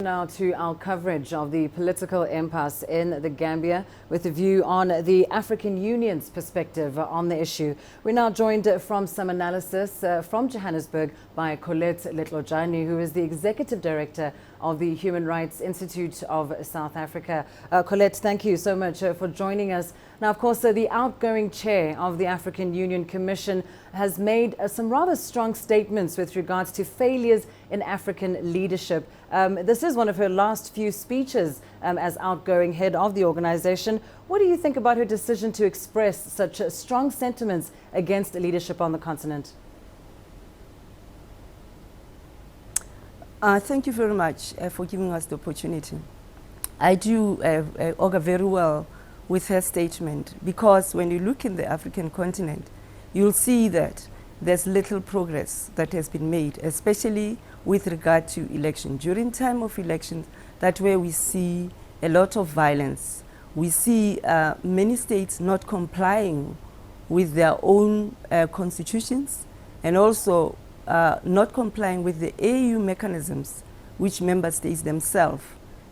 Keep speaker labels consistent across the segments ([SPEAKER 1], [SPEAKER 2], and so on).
[SPEAKER 1] Now to our coverage of the political impasse in the Gambia with a view on the African Union's perspective on the issue. We're now joined from some analysis from Johannesburg by Colette Letlojani, who is the Executive Director of the Human Rights Institute of South Africa. Colette, thank you so much for joining us. Now, of course, the outgoing chair of the African Union Commission has made some rather strong statements with regards to failures in African leadership. This is one of her last few speeches as outgoing head of the organization. What do you think about her decision to express such strong sentiments against leadership on the continent?
[SPEAKER 2] Thank you very much for giving us the opportunity. I do augur very well with her statement, because when you look in the African continent, you'll see that there's little progress that has been made, especially with regard to election. During time of elections, that's where we see a lot of violence. We see many states not complying with their own constitutions, and also not complying with the AU mechanisms which member states themselves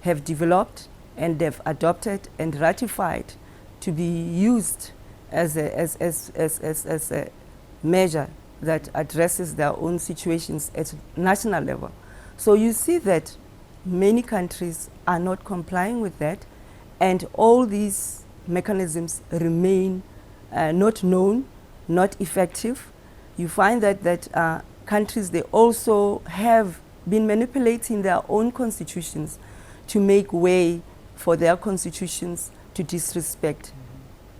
[SPEAKER 2] have developed and they've adopted and ratified to be used as a measure that addresses their own situations at national level. So you see that many countries are not complying with that, and all these mechanisms remain not known, not effective. You find that countries, they also have been manipulating their own constitutions to make way for their constitutions to disrespect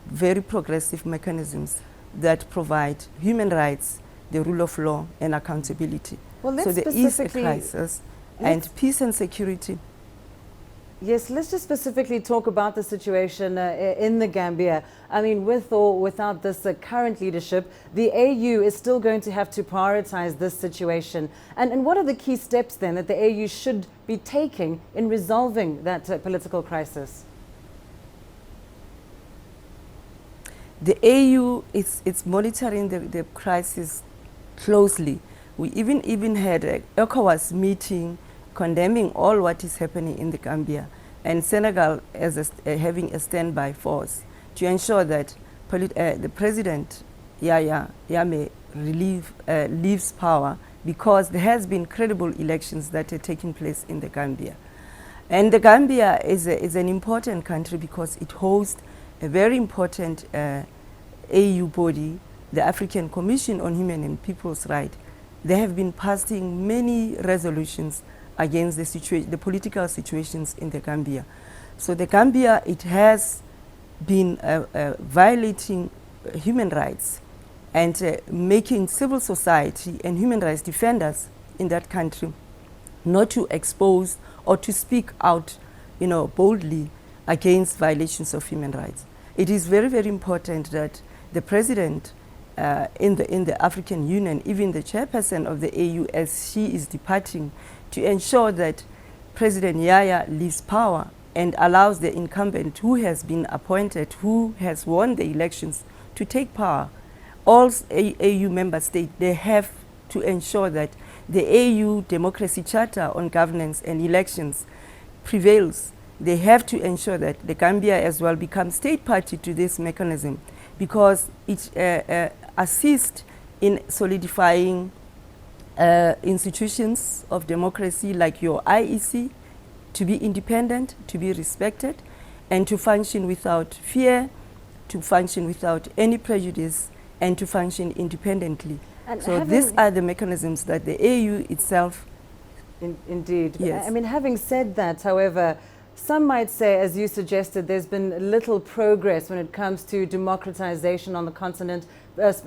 [SPEAKER 2] very progressive mechanisms that provide human rights, the rule of law, and accountability.
[SPEAKER 1] Well,
[SPEAKER 2] so there is a crisis, and peace and security.
[SPEAKER 1] Yes, let's just specifically talk about the situation in the Gambia. I mean, with or without this current leadership, the AU is still going to have to prioritize this situation. And what are the key steps then that the AU should be taking in resolving that political crisis?
[SPEAKER 2] The AU is monitoring the crisis closely. We even had an ECOWAS meeting condemning all what is happening in the Gambia, and Senegal as having a standby force to ensure that the President Yahya Jammeh leaves power, because there has been credible elections that are taking place in the Gambia. And the Gambia is an important country because it hosts a very important AU body, the African Commission on Human and People's Rights. They have been passing many resolutions against the political situations in the Gambia. So the Gambia, it has been violating human rights and making civil society and human rights defenders in that country not to expose or to speak out, boldly against violations of human rights. It is very, very important that the president in the African Union, even the chairperson of the AU, as she is departing, to ensure that President Yahya leaves power and allows the incumbent who has been appointed, who has won the elections, to take power. All AU member states, they have to ensure that the AU Democracy Charter on Governance and Elections prevails. They have to ensure that the Gambia as well becomes state party to this mechanism, because it assists in solidifying institutions of democracy like your IEC to be independent, to be respected, and to function without fear, to function without any prejudice, and to function independently. And so these are the mechanisms that the AU itself...
[SPEAKER 1] Indeed.
[SPEAKER 2] Yes.
[SPEAKER 1] I mean, having said that, however, some might say, as you suggested, there's been little progress when it comes to democratization on the continent,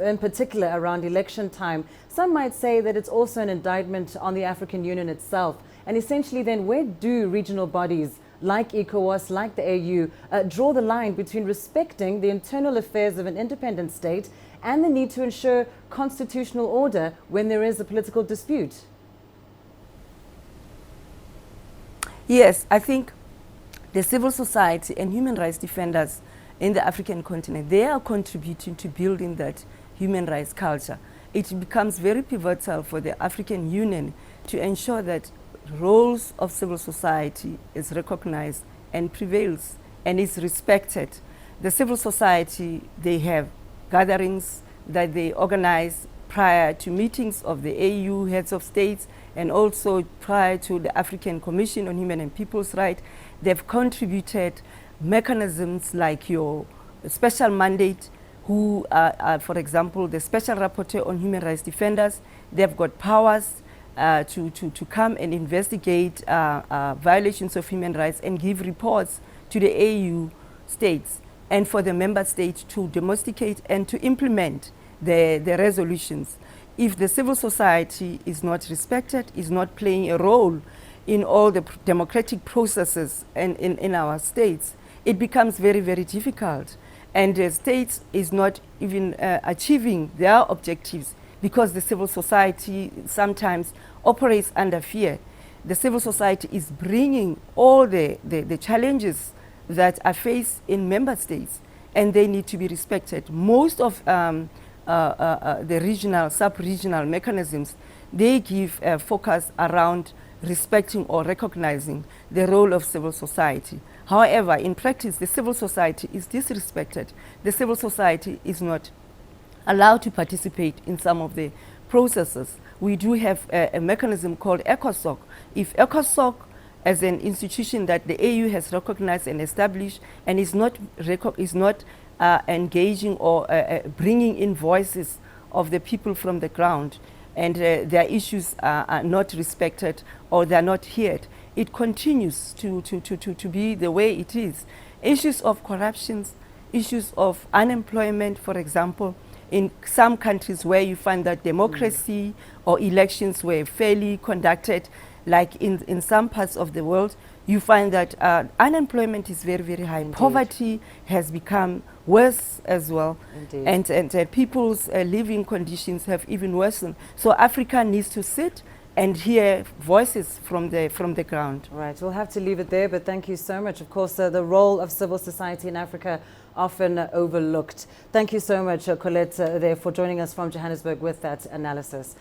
[SPEAKER 1] in particular around election time. Some might say that it's also an indictment on the African Union itself. And essentially then, where do regional bodies like ECOWAS, like the AU, draw the line between respecting the internal affairs of an independent state and the need to ensure constitutional order when there is a political dispute?
[SPEAKER 2] Yes, I think the civil society and human rights defenders in the African continent, they are contributing to building that human rights culture. It becomes very pivotal for the African Union to ensure that roles of civil society is recognized and prevails and is respected. The civil society, they have gatherings that they organize prior to meetings of the AU heads of states and also prior to the African Commission on Human and People's Rights. They've contributed mechanisms like your special mandate, who are, for example, the Special Rapporteur on Human Rights Defenders. They've got powers to come and investigate violations of human rights and give reports to the AU states, and for the member states to domesticate and to implement the resolutions. If the civil society is not respected, is not playing a role in all the democratic processes and in our states, it becomes very, very difficult. And the states is not even achieving their objectives because the civil society sometimes operates under fear. The civil society is bringing all the challenges that are faced in member states, and they need to be respected. Most of the regional, sub-regional mechanisms, they give focus around respecting or recognizing the role of civil society. However, in practice, the civil society is disrespected. The civil society is not allowed to participate in some of the processes. We do have a mechanism called ECOSOC. If ECOSOC, as an institution that the AU has recognized and established, and is not engaging or bringing in voices of the people from the ground, and their issues are not respected or they are not heard, it continues to be the way it is. Issues of corruption, issues of unemployment, for example, in some countries where you find that democracy or elections were fairly conducted, like in some parts of the world, you find that unemployment is very, very high. Indeed. Poverty has become worse as well. Indeed. And people's living conditions have even worsened. So Africa needs to sit and hear voices from the ground.
[SPEAKER 1] Right, we'll have to leave it there, but thank you so much. Of course, the role of civil society in Africa often overlooked. Thank you so much, Colette, there for joining us from Johannesburg with that analysis.